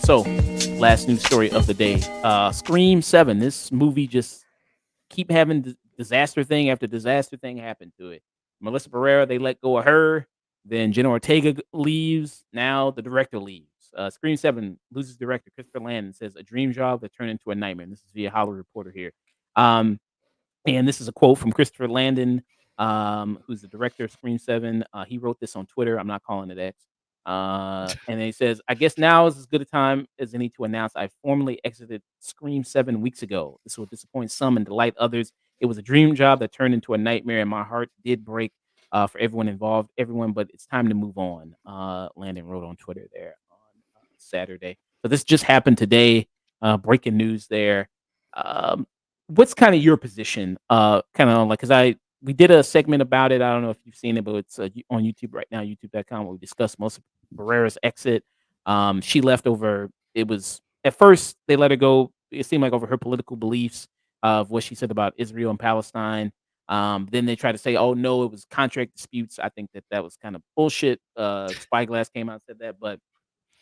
So last news story of the day. Scream 7. This movie just keep having disaster thing after disaster thing happen to it. Melissa Barrera, they let go of her. Then Jenna Ortega leaves. Now the director leaves. Scream 7 loses director Christopher Landon, says a dream job that turned into a nightmare. And this is via Hollywood Reporter here. Um, and this is a quote from Christopher Landon, who's the director of Scream 7. He wrote this on Twitter. I'm not calling it X. And then he says, I guess now is as good a time as any to announce I formally exited Scream 7 weeks ago. This will disappoint some and delight others. It was a dream job that turned into a nightmare, and my heart did break for everyone involved, but it's time to move on. Landon wrote on Twitter there on Saturday. So this just happened today. Breaking news there. Um, what's kind of your position? Kind of like, because we did a segment about it. I don't know if you've seen it, but it's on YouTube right now, youtube.com, where we discussed Melissa Barrera's exit. She left over, it was, at first, they let her go, it seemed like over her political beliefs of what she said about Israel and Palestine. Then they tried to say, oh, no, it was contract disputes. I think that was kind of bullshit. Spyglass came out and said that. But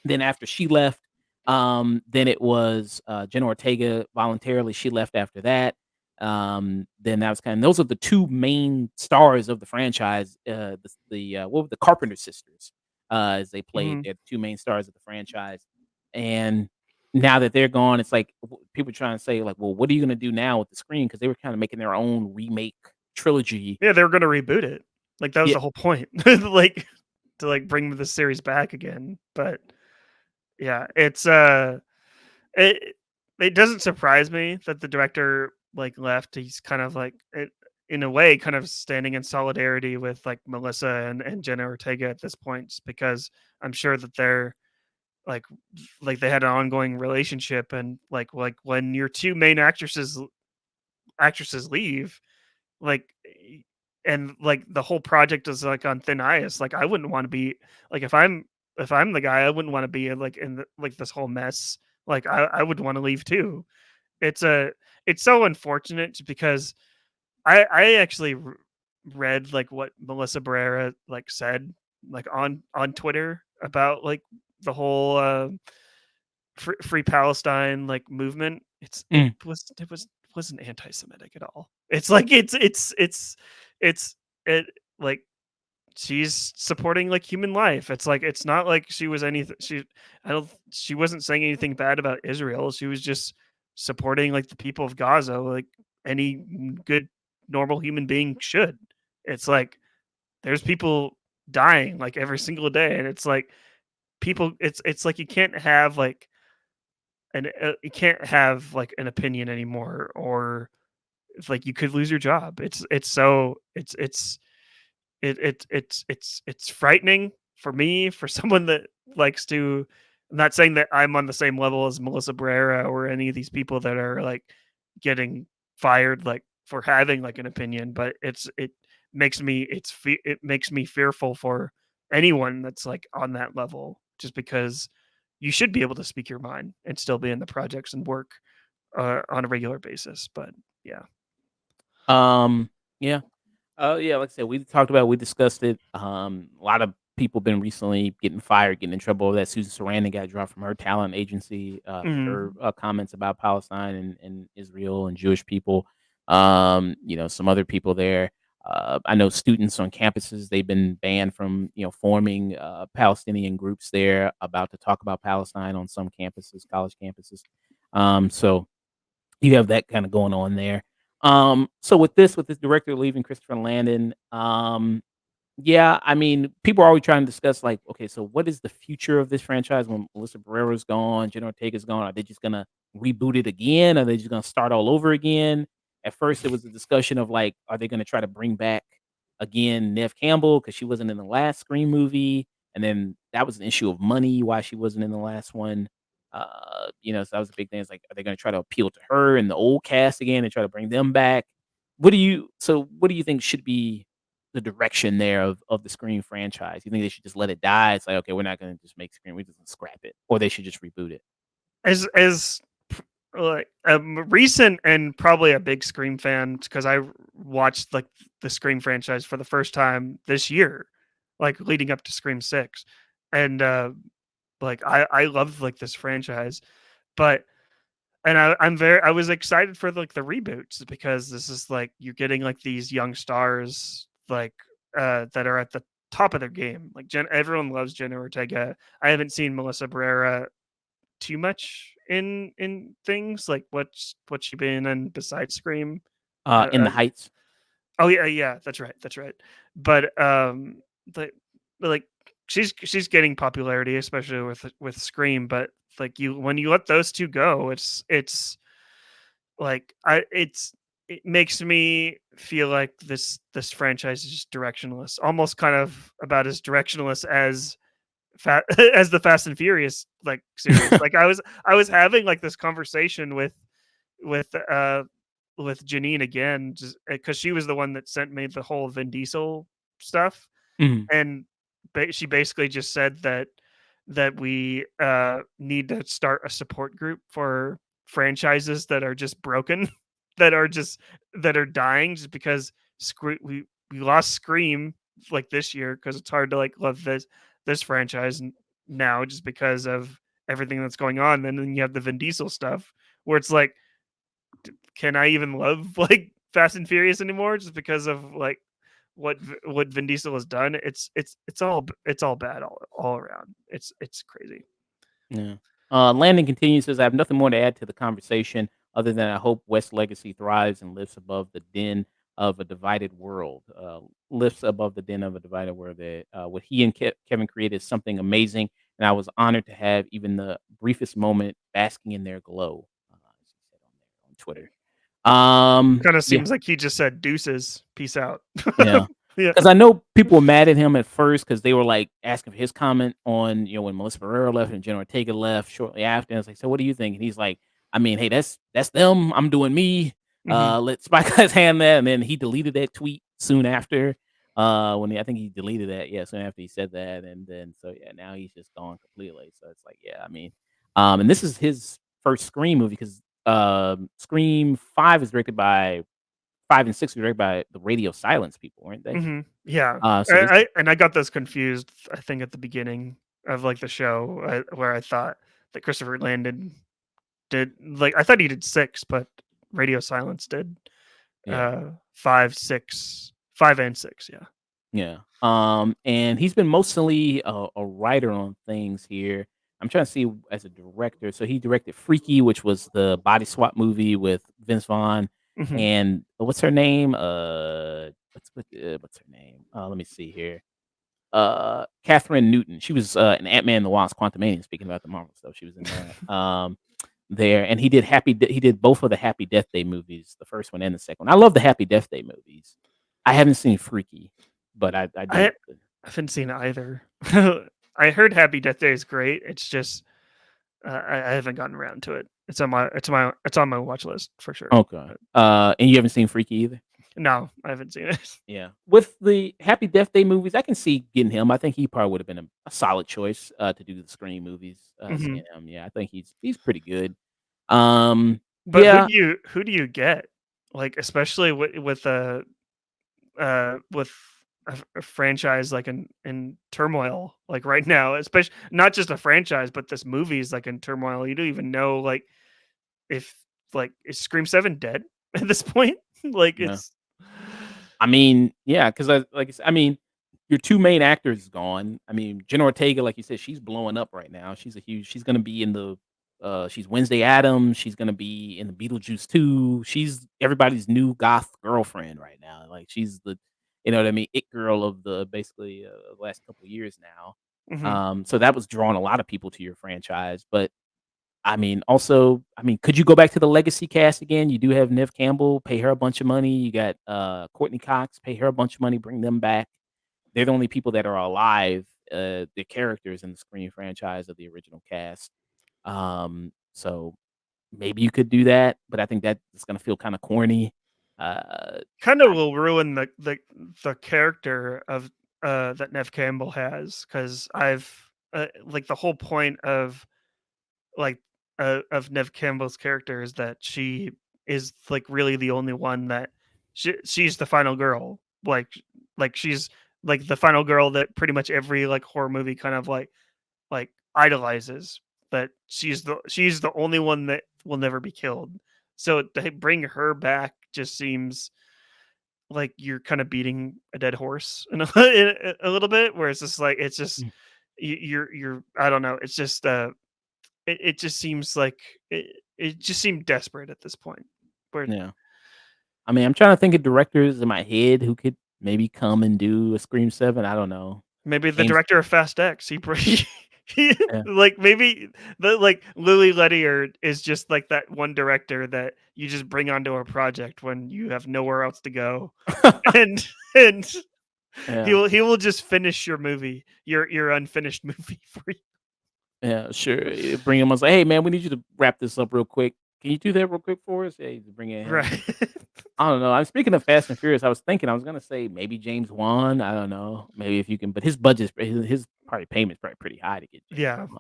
then after she left, then it was Jenna Ortega voluntarily. She left after that. Then that was those are the two main stars of the franchise. What were the Carpenter sisters? As they played, Mhm. they're the two main stars of the franchise. And now that they're gone, it's like people trying to say, like, well, what are you gonna do now with the Scream? Because they were kind of making their own remake trilogy. Yeah, they were gonna reboot it. Like, that was Yeah, the whole point. Like, to, like, bring the series back again, but, yeah, it it doesn't surprise me that the director, like, left. He's kind of, like, in a way, kind of standing in solidarity with, like, Melissa and Jenna Ortega at this point, just because I'm sure that they're, like they had an ongoing relationship, and, when your 2 main actresses leave, like, and, like, the whole project is, like, on thin ice. Like, I wouldn't wanna be like, if I'm the guy, I wouldn't wanna be, like, in this whole mess. Like, I would wanna leave too. It's a it's so unfortunate, just because I actually read, like, what Melissa Barrera, like, said, like, on Twitter about, like, the whole, free Palestine, like, movement. mm, Wasn't anti-Semitic at all. It's like it's it like she's supporting, like, human life. It's like, it's not like she was anything. She wasn't saying anything bad about Israel. She was just supporting, like, the people of Gaza, like any good normal human being should. It's like, there's people dying, like, every single day, and it's like, people. It's like, you can't have, like, an opinion anymore, or it's like you could lose your job. It's frightening for me, for someone that likes to. I'm not saying that I'm on the same level as Melissa Barrera or any of these people that are, like, getting fired, like, for having, like, an opinion, but it makes me fearful for anyone that's, like, on that level, just because you should be able to speak your mind and still be in the projects and work on a regular basis. But yeah. um, yeah. Yeah, like I said, we discussed it. A lot of people been recently getting fired, getting in trouble over that. Susan Sarandon got dropped from her talent agency for her Mhm. comments about Palestine and Israel and Jewish people. Some other people there. I know students on campuses, they've been banned from, forming Palestinian groups there about to talk about Palestine on some campuses, college campuses. So you have that kind of going on there. So with this director leaving, Christopher Landon, yeah, I mean, people are always trying to discuss, like, okay, so what is the future of this franchise when Melissa Barrera's gone, Jenna Ortega's gone? Are they just gonna reboot it again? Are they just gonna start all over again? At first, it was a discussion of, like, are they gonna try to bring back again Nev Campbell because she wasn't in the last Scream movie, and then that was an issue of money why she wasn't in the last one. So that was a big thing. It's like, are they gonna try to appeal to her and the old cast again and try to bring them back? What do you think should be the direction there of the Scream franchise? You think they should just let it die? It's like, okay, we're not gonna just make Scream, we're just gonna scrap it, or they should just reboot it. As like recent and probably a big Scream fan because I watched like the Scream franchise for the first time this year, like leading up to Scream 6. And like I love like this franchise, but and I was excited for like the reboots because this is like you're getting like these young stars like that are at the top of their game. Like everyone loves Jenna Ortega. I haven't seen Melissa Barrera too much in things like what's she been in besides Scream. In the Heights. Oh yeah, yeah, that's right. But the like she's getting popularity, especially with Scream. But like you, when you let those two go, it's like it makes me feel like this franchise is just directionless, almost kind of about as directionless as as the Fast and Furious like series. Like I was having like this conversation with uh with Janine again, just because she was the one that sent me the whole Vin Diesel stuff, Mhm. and she basically just said that we need to start a support group for franchises that are just broken, that are just that are dying just because we lost Scream like this year because it's hard to like love this franchise now just because of everything that's going on. And then you have the Vin Diesel stuff where it's like, can I even love like Fast and Furious anymore just because of like what Vin Diesel has done? It's all bad all around. It's crazy. Yeah. Landon continues, says, I have nothing more to add to the conversation other than I hope West's legacy thrives and lifts above the den of a divided world. Lifts above the den of a divided world. That what he and Kevin created is something amazing, and I was honored to have even the briefest moment basking in their glow. As he said on Twitter. Kind of Yeah, seems like he just said deuces, peace out. yeah. Yeah. 'Cause I know people were mad at him at first because they were, like, asking for his comment on, when Melissa Barrera left and Jenna Ortega left shortly after, and it's like, "So what do you think?" And he's like, "I mean, hey, that's them, I'm doing me, Hmm. let Spike Guys handle that," and then he deleted that tweet soon after, when I think he deleted that, yeah, soon after he said that, and then so, yeah, now he's just gone completely, so it's like, yeah, I mean, and this is his first Scream movie 'cause, Scream 5 is directed by 5 and 6 were directed by the Radio Silence people, weren't they? Hmm. Yeah. So this I got those confused. I think at the beginning of like the show where I thought that Christopher Landon did like I thought he did 6, but Radio Silence did yeah, 5, 6, 5 and 6. Yeah. yeah. And he's been mostly a writer on things here. I'm trying to see as a director. So he directed Freaky, which was the body swap movie with Vince Vaughn Hmm. and what's her name? What's her name? Let me see here. Catherine Newton. She was in Ant-Man and the Wasp: Quantumania. Speaking about the Marvel stuff, she was in that. There, and he did both of the Happy Death Day movies, the first one and the second one. I love the Happy Death Day movies. I haven't seen Freaky, but I do I like the haven't seen either. I heard Happy Death Day is great. It's just I haven't gotten around to it. It's on my watch list for sure. okay. And you haven't seen Freaky either? No, I haven't seen it. Yeah. With the Happy Death Day movies, I can see getting him. I think he probably would have been a solid choice, to do the Scream movies, Hmm. seeing him. Yeah, I think he's pretty good. But Yeah. who do you get? Like especially with a franchise like in turmoil like right now, especially not just a franchise, but this movie is like in turmoil. You don't even know like if like is Scream 7 dead at this point? Like Yeah. it's I mean, yeah, because like I said, I mean, your 2 main actors gone. I mean, Jenna Ortega, like you said, she's blowing up right now. She's gonna be in the she's Wednesday Addams. She's gonna be in the Beetlejuice 2. She's everybody's new goth girlfriend right now. Like she's the, what I mean, it girl of the basically the last couple of years now. Mhm. So that was drawing a lot of people to your franchise. But I mean, also, I mean, could you go back to the legacy cast again? You do have Nev Campbell, pay her a bunch of money. You got Courtney Cox, pay her a bunch of money, bring them back. They're the only people that are alive, the characters in the Scream franchise of the original cast. So maybe you could do that, but I think that it's gonna feel kind of corny. Uh, Kind of will ruin the character of that Nev Campbell has, because I've like the whole point of like of Nev Campbell's character is that she is like really the only one that she's the final girl. Like she's like the final girl that pretty much every like horror movie kind of like idolizes. That she's the only one that will never be killed. So to bring her back just seems like you're kind of beating a dead horse in a little bit, where it's just like it's just Mm. you're I don't know. It's just it just seems like it just seemed desperate at this point. Where Yeah. I mean, I'm trying to think of directors in my head who could maybe come and do a Scream 7. I don't know. maybe the James. director of Fast X, he Yeah. like maybe the like Lily Lettier is just like that one director that you just bring onto a project when you have nowhere else to go, and and Yeah. he will just finish your movie, your unfinished movie for you. Yeah, sure. Bring him on. Say, hey, man, we need you to wrap this up real quick. Can you do that real quick for us? Hey, bring in him. Right. I don't know. I'm speaking of Fast and Furious. I was thinking I was gonna say maybe James Wan. I don't know. Maybe if you can, but his budget, his probably payment's probably pretty high to get James Yeah, Wan.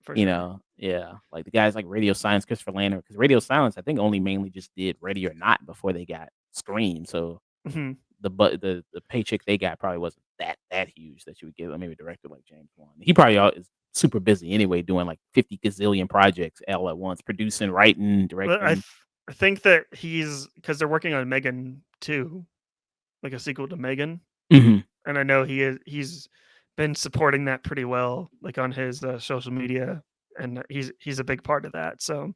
for You sure. know, yeah, like the guys like Radio Silence, Christopher Landon, because Radio Silence, I think only mainly just did Ready or Not before they got Scream. So Mhm. the paycheck they got probably wasn't that huge that you would give maybe a director like James Wan. He probably is super busy anyway, doing like 50 gazillion projects all at once, producing, writing, But directing. I think that he's because they're working on Megan too, like a sequel to Megan, Mhm. and I know he's been supporting that pretty well, like on his social media, and he's a big part of that. So,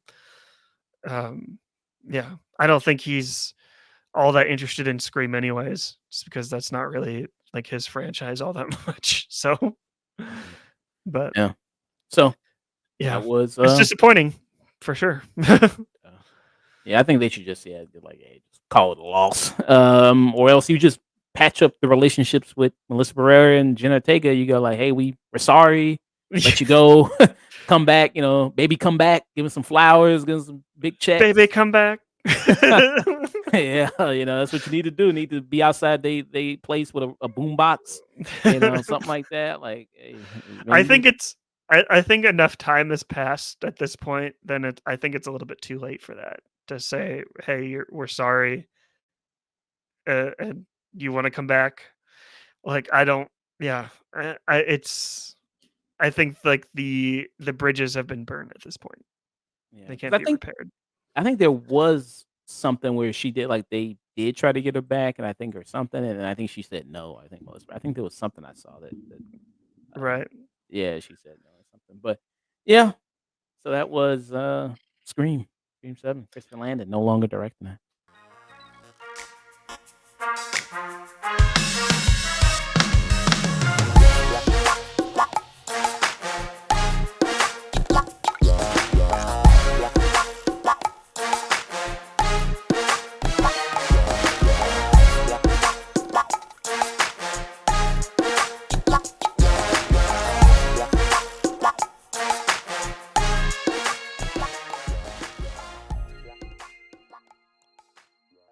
um, yeah, I don't think he's all that interested in Scream anyways, just because that's not really like his franchise all that much. So, Mm. but Yeah. So yeah, that was it's disappointing for sure. uh, yeah, I think they should just like hey, just call it a loss. Or else you just patch up the relationships with Melissa Barrera and Jenna Ortega. You go like, hey, we're sorry, let you go, come back, baby, come back, give him some flowers, give him some big checks. Baby, come back. Yeah, that's what you need to do. Need to be outside they place with a boom box, something like that. Like, hey, I maybe think it's I think enough time has passed at this point, then I think it's a little bit too late for that to say, "Hey, we're sorry, and you wanna come back?" Like, I don't yeah, I think, like, the bridges have been burned at this point. yeah, They because can't I be think repaired. I think there was something where she did like they did try to get her back, and I think or something, and I think she said no. I think there was something I saw that uh, Right. yeah, she said no or something. But yeah, so that was Scream 7. Christopher Landon no longer directing it.